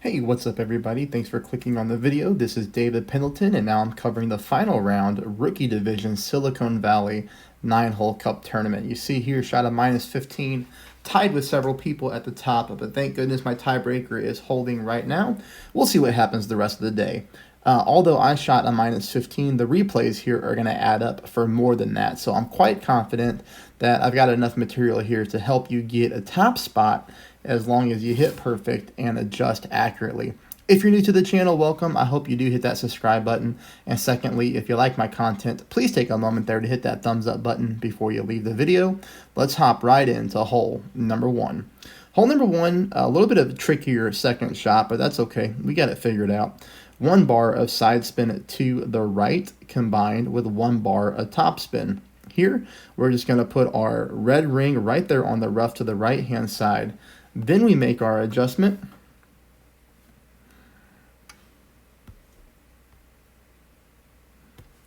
Hey, what's up everybody? Thanks for clicking on the video. This is David Pendleton and now I'm covering the final round Rookie Division Silicon Valley 9-hole cup tournament. You see here shot a -15, tied with several people at the top, but thank goodness my tiebreaker is holding right now. We'll see what happens the rest of the day. Although I shot a -15, the replays here are going to add up for more than that. So I'm quite confident that I've got enough material here to help you get a top spot as long as you hit perfect and adjust accurately. If you're new to the channel, welcome. I hope you do hit that subscribe button. And secondly, if you like my content, please take a moment there to hit that thumbs up button before you leave the video. Let's hop right into hole number one. Hole number one, a little bit of a trickier second shot, but that's okay. We got it figured out. 1 bar of side spin to the right combined with 1 bar of top spin. Here, we're just going to put our red ring right there on the rough to the right hand side. Then we make our adjustment.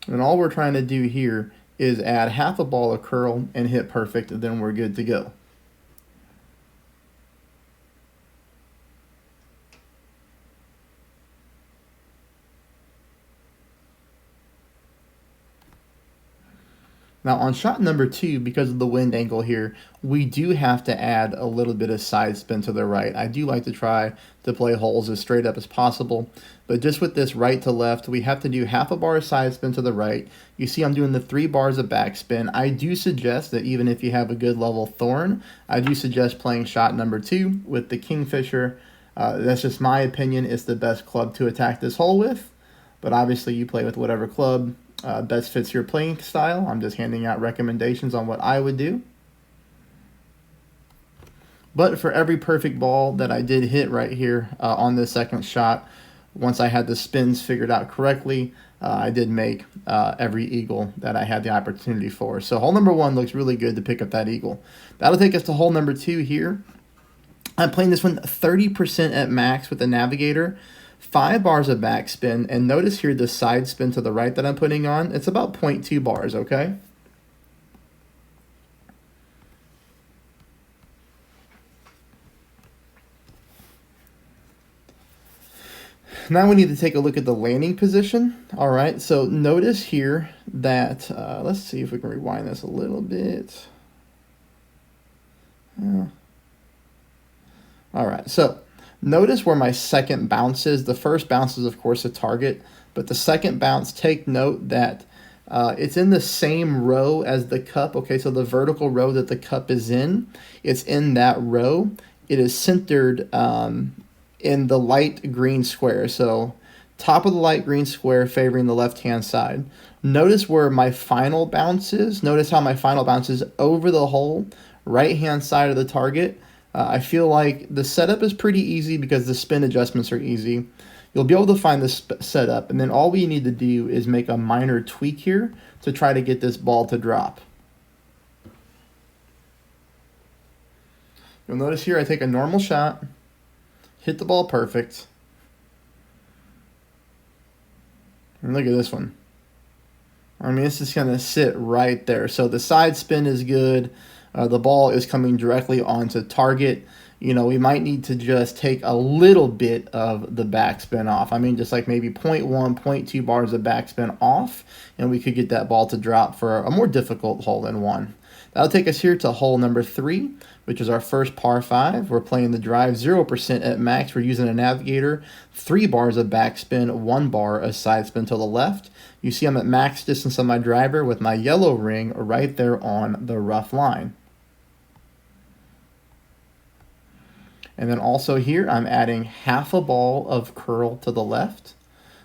And all we're trying to do here is add half a ball of curl and hit perfect, and then we're good to go. Now on shot number two, because of the wind angle here, we do have to add a little bit of side spin to the right. I do like to try to play holes as straight up as possible, but just with this right to left, we have to do half a bar of side spin to the right. You see I'm doing the 3 bars of backspin. I do suggest that even if you have a good level thorn, I do suggest playing shot number two with the Kingfisher. That's just my opinion. It's the best club to attack this hole with, but obviously you play with whatever club best fits your playing style. I'm just handing out recommendations on what I would do. But for every perfect ball that I did hit right here on this second shot, once I had the spins figured out correctly, I did make every eagle that I had the opportunity for. So hole number one looks really good to pick up that eagle. That'll take us to hole number two here. I'm playing this one 30% at max with the navigator. 5 bars of backspin, and notice here the side spin to the right that I'm putting on, it's about 0.2 bars, okay? Now we need to take a look at the landing position. All right, so notice here that, let's see if we can rewind this a little bit. All right, so notice where my second bounce is. The first bounce is, of course, a target, but the second bounce, take note that it's in the same row as the cup. Okay, so the vertical row that the cup is in, it's in that row. It is centered in the light green square. So top of the light green square favoring the left-hand side. Notice where my final bounce is. Notice how my final bounce is over the hole, right-hand side of the target. I feel like the setup is pretty easy because the spin adjustments are easy. You'll be able to find this setup, and then all we need to do is make a minor tweak here to try to get this ball to drop. You'll notice here I take a normal shot, hit the ball perfect, and look at this one. I mean, it's just going to sit right there. So the side spin is good. The ball is coming directly onto target. You know, we might need to just take a little bit of the backspin off. I mean, just like maybe 0.1, 0.2 bars of backspin off, and we could get that ball to drop for a more difficult hole in one. That'll take us here to hole number 3, which is our first par 5. We're playing the drive 0% at max. We're using a navigator, 3 bars of backspin, 1 bar of side spin to the left. You see I'm at max distance on my driver with my yellow ring right there on the rough line. And then also here, I'm adding half a ball of curl to the left.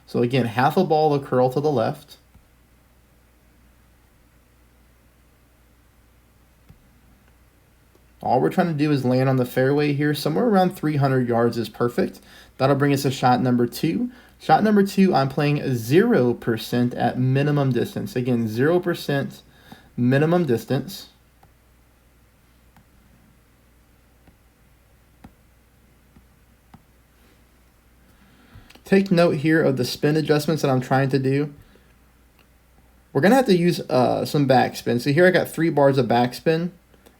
So again, half a ball of curl to the left. All we're trying to do is land on the fairway here. Somewhere around 300 yards is perfect. That'll bring us to shot number 2. Shot number 2, I'm playing 0% at minimum distance. Again, 0% minimum distance. Take note here of the spin adjustments that I'm trying to do. We're going to have to use some backspin. So here I got 3 bars of backspin,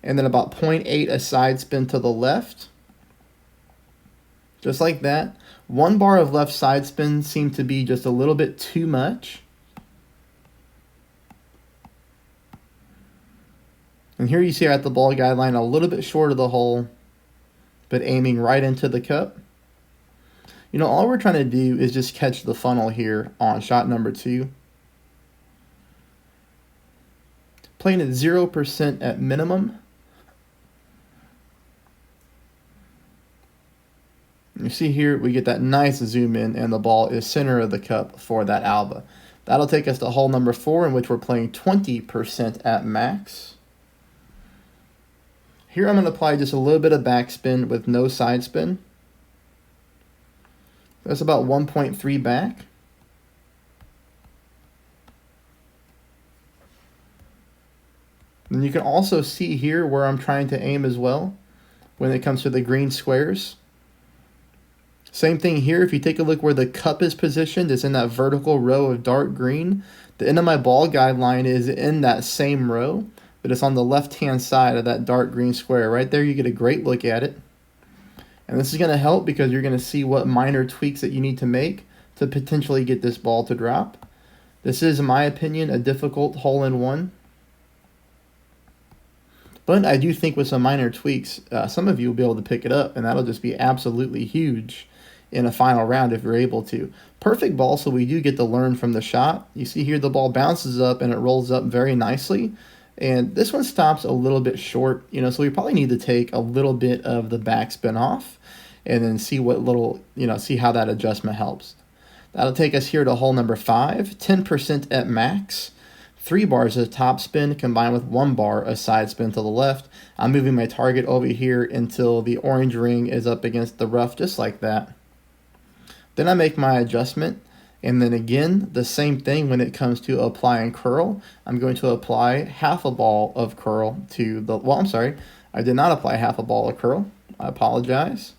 and then about 0.8 a side spin to the left. Just like that. 1 bar of left side spin seemed to be just a little bit too much. And here you see at the ball guideline a little bit short of the hole, but aiming right into the cup. You know, all we're trying to do is just catch the funnel here on shot number 2. Playing at 0% at minimum. You see here, we get that nice zoom in, and the ball is center of the cup for that alba. That'll take us to hole number 4, in which we're playing 20% at max. Here I'm going to apply just a little bit of backspin with no side spin. That's about 1.3 back. And you can also see here where I'm trying to aim as well when it comes to the green squares. Same thing here. If you take a look where the cup is positioned, it's in that vertical row of dark green. The end of my ball guideline is in that same row, but it's on the left-hand side of that dark green square. Right there, you get a great look at it. And this is going to help because you're going to see what minor tweaks that you need to make to potentially get this ball to drop. This is, in my opinion, a difficult hole-in-one. But I do think with some minor tweaks, some of you will be able to pick it up, and that'll just be absolutely huge in a final round if you're able to. Perfect ball, so we do get to learn from the shot. You see here the ball bounces up and it rolls up very nicely. And this one stops a little bit short, you know, so we probably need to take a little bit of the backspin off and then see what little, you know, see how that adjustment helps. That'll take us here to hole number 5, 10% at max. 3 bars of top spin combined with 1 bar of side spin to the left. I'm moving my target over here until the orange ring is up against the rough, just like that. Then I make my adjustment, and then again, the same thing when it comes to applying curl. I'm going to apply half a ball of curl to the, well, I'm sorry, I did not apply half a ball of curl. I apologize.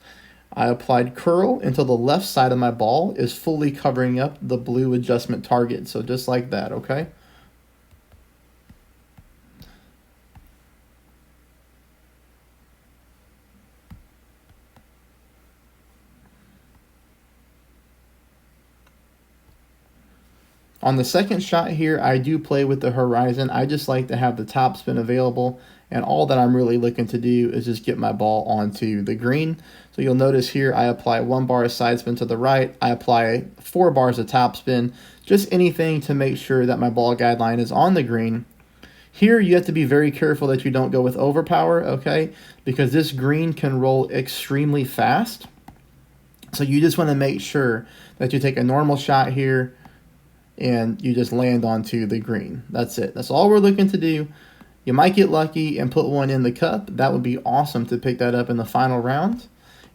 I applied curl until the left side of my ball is fully covering up the blue adjustment target. So just like that, okay? On the second shot here, I do play with the horizon. I just like to have the top spin available, and all that I'm really looking to do is just get my ball onto the green. So you'll notice here I apply 1 bar of side spin to the right. I apply 4 bars of top spin, just anything to make sure that my ball guideline is on the green. Here you have to be very careful that you don't go with overpower, okay? Because this green can roll extremely fast. So you just want to make sure that you take a normal shot here and you just land onto the green. That's it. That's all we're looking to do. You might get lucky and put one in the cup. That would be awesome to pick that up in the final round.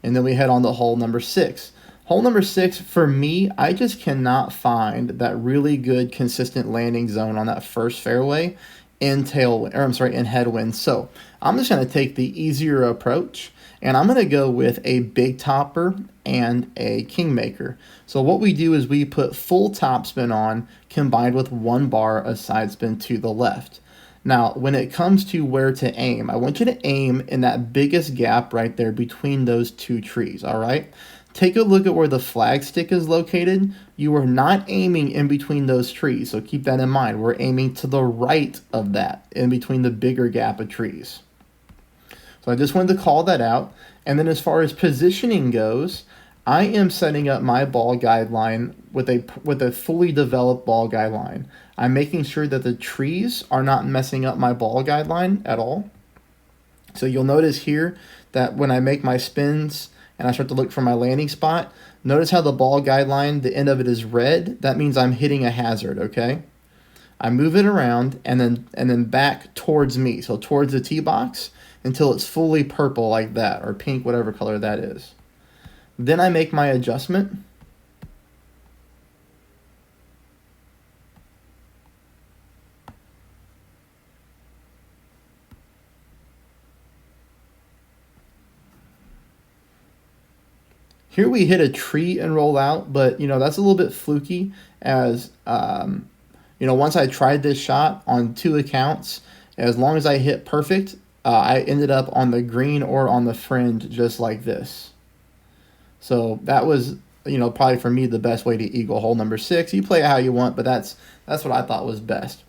And then we head on to hole number 6. Hole number 6, for me, I just cannot find that really good consistent landing zone on that first fairway in in headwind. So I'm just going to take the easier approach, and I'm going to go with a big topper and a kingmaker. So what we do is we put full topspin on combined with 1 bar of side spin to the left. Now, when it comes to where to aim, I want you to aim in that biggest gap right there between those 2 trees, all right? Take a look at where the flagstick is located. You are not aiming in between those trees, so keep that in mind. We're aiming to the right of that, in between the bigger gap of trees. So I just wanted to call that out. And then as far as positioning goes, I am setting up my ball guideline with a fully developed ball guideline. I'm making sure that the trees are not messing up my ball guideline at all. So you'll notice here that when I make my spins and I start to look for my landing spot, notice how the ball guideline, the end of it is red. That means I'm hitting a hazard, okay? I move it around and then back towards me, so towards the tee box until it's fully purple like that, or pink, whatever color that is. Then I make my adjustment. Here we hit a tree and roll out, but you know that's a little bit fluky as you know, once I tried this shot on 2 accounts, as long as I hit perfect, I ended up on the green or on the fringe just like this. So that was, probably for me the best way to eagle hole number 6. You play it how you want, but that's what I thought was best.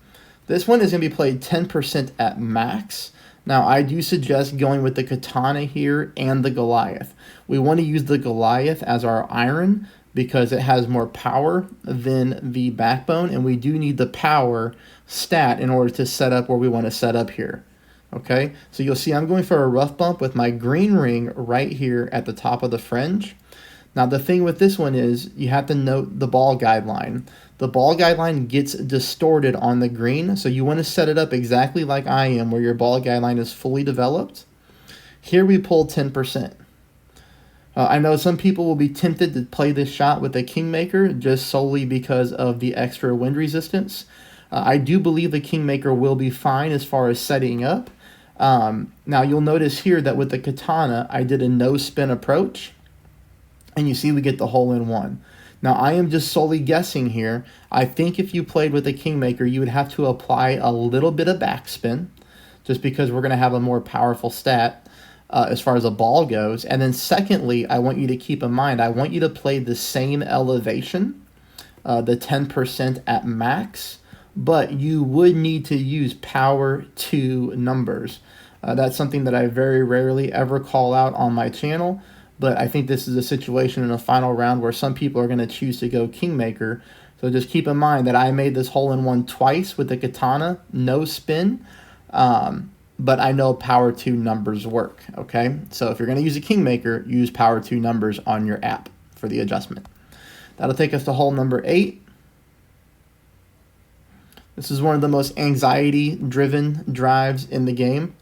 This one is going to be played 10% at max. Now, I do suggest going with the katana here and the Goliath. We want to use the Goliath as our iron because it has more power than the backbone, and we do need the power stat in order to set up where we want to set up here. Okay, so you'll see I'm going for a rough bump with my green ring right here at the top of the fringe. Now, the thing with this one is you have to note the ball guideline. The ball guideline gets distorted on the green, so you want to set it up exactly like I am, where your ball guideline is fully developed. Here we pull 10%. I know some people will be tempted to play this shot with a Kingmaker just solely because of the extra wind resistance. I do believe the Kingmaker will be fine as far as setting up. Now, you'll notice here that with the katana, I did a no-spin approach. And you see we get the hole-in-one. Now, I am just solely guessing here. I think if you played with a Kingmaker, you would have to apply a little bit of backspin, just because we're going to have a more powerful stat as far as a ball goes. And then secondly, I want you to keep in mind, I want you to play the same elevation, the 10% at max, but you would need to use power 2 numbers. That's something that I very rarely ever call out on my channel. But I think this is a situation in a final round where some people are going to choose to go Kingmaker. So just keep in mind that I made this hole-in-one twice with the katana, no spin. But I know power 2 numbers work, okay? So if you're going to use a Kingmaker, use power 2 numbers on your app for the adjustment. That'll take us to hole number 8. This is one of the most anxiety-driven drives in the game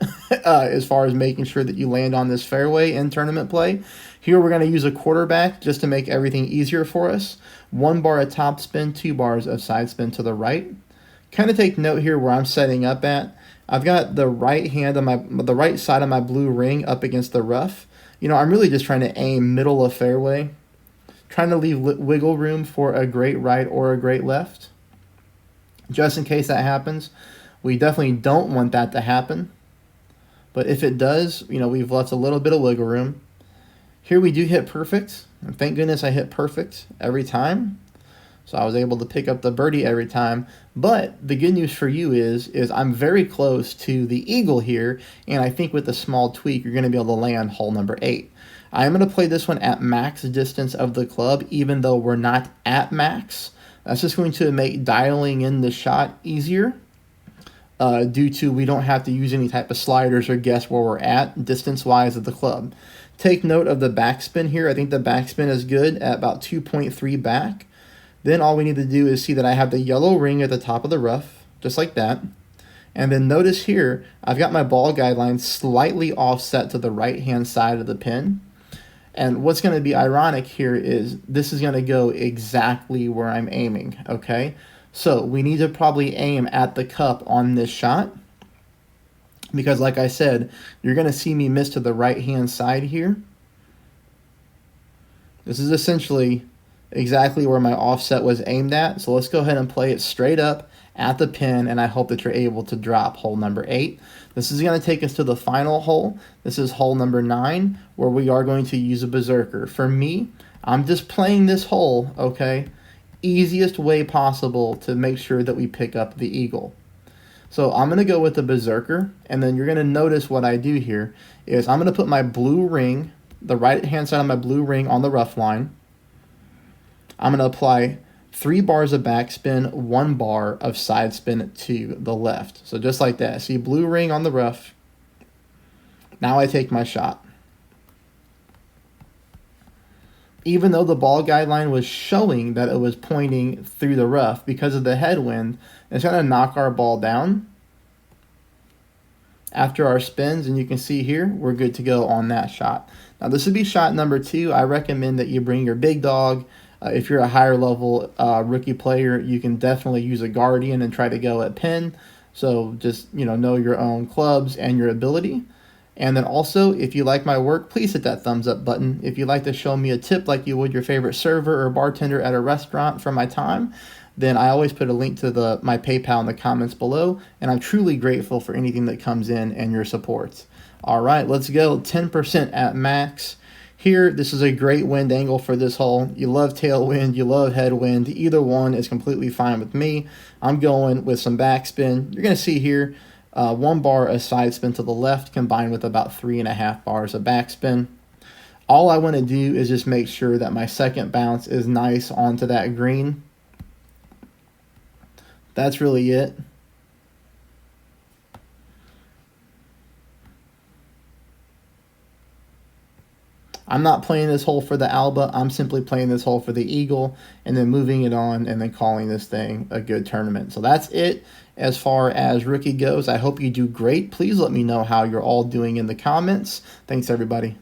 as far as making sure that you land on this fairway in tournament play. Here we're going to use a quarterback just to make everything easier for us. 1 bar of top spin, 2 bars of side spin to the right. Kind of take note here where I'm setting up at. I've got the right hand on the right side of my blue ring up against the rough. I'm really just trying to aim middle of fairway, trying to leave wiggle room for a great right or a great left. Just in case that happens. We definitely don't want that to happen. But if it does, we've left a little bit of wiggle room. Here we do hit perfect. And thank goodness I hit perfect every time. So I was able to pick up the birdie every time. But the good news for you is I'm very close to the eagle here. And I think with a small tweak, you're going to be able to land hole number 8. I'm going to play this one at max distance of the club, even though we're not at max. That's just going to make dialing in the shot easier due to we don't have to use any type of sliders or guess where we're at distance-wise of the club. Take note of the backspin here. I think the backspin is good at about 2.3 back. Then all we need to do is see that I have the yellow ring at the top of the rough, just like that. And then notice here, I've got my ball guideline slightly offset to the right-hand side of the pin. And what's going to be ironic here is this is going to go exactly where I'm aiming, okay? So we need to probably aim at the cup on this shot because, like I said, you're going to see me miss to the right-hand side here. This is essentially exactly where my offset was aimed at. So let's go ahead and play it straight up at the pin, and I hope that you're able to drop hole number 8. This is going to take us to the final hole. This is hole number 9, where we are going to use a berserker. For me, I'm just playing this hole, okay, easiest way possible to make sure that we pick up the eagle. So I'm going to go with the berserker, and then you're going to notice what I do here is I'm going to put my blue ring, the right-hand side of my blue ring on the rough line. I'm going to apply 3 bars of backspin, 1 bar of side spin to the left. So just like that. See, blue ring on the rough. Now I take my shot. Even though the ball guideline was showing that it was pointing through the rough because of the headwind, it's going to knock our ball down after our spins. And you can see here, we're good to go on that shot. Now this would be shot number 2. I recommend that you bring your big dog. If you're a higher level rookie player, you can definitely use a guardian and try to go at pin. So just, know your own clubs and your ability. And then also, if you like my work, please hit that thumbs up button. If you'd like to show me a tip like you would your favorite server or bartender at a restaurant for my time, then I always put a link to my PayPal in the comments below. And I'm truly grateful for anything that comes in and your support. All right, let's go. 10% at max. Here, this is a great wind angle for this hole. You love tailwind, you love headwind. Either one is completely fine with me. I'm going with some backspin. You're going to see here 1 bar of side spin to the left combined with about 3.5 bars of backspin. All I want to do is just make sure that my second bounce is nice onto that green. That's really it. I'm not playing this hole for the Alba. I'm simply playing this hole for the Eagle and then moving it on and then calling this thing a good tournament. So that's it as far as rookie goes. I hope you do great. Please let me know how you're all doing in the comments. Thanks, everybody.